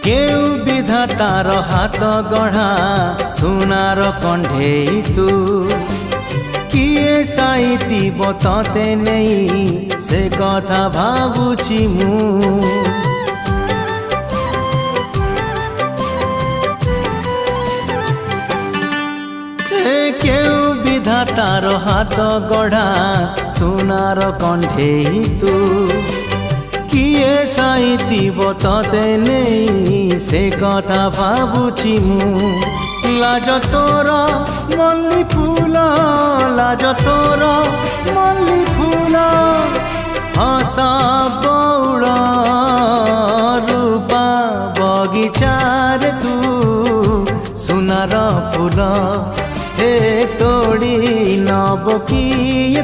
केउ विधातार हाथ गढ़ा सुनार कंढेई तू किए साइतिब तते नहीं से कथा भाबुछि मु केउ विधातार हाथ गढ़ा सुनार कंढेई तू किए साइतिब तते नहीं से कथा भाबुछि मु लाज तोर मल्ली फूल लाज तोर मल्ली फूल हसा बौड़ रूपा बगीचार तू सुनार फूल हे तोड़ी नब किए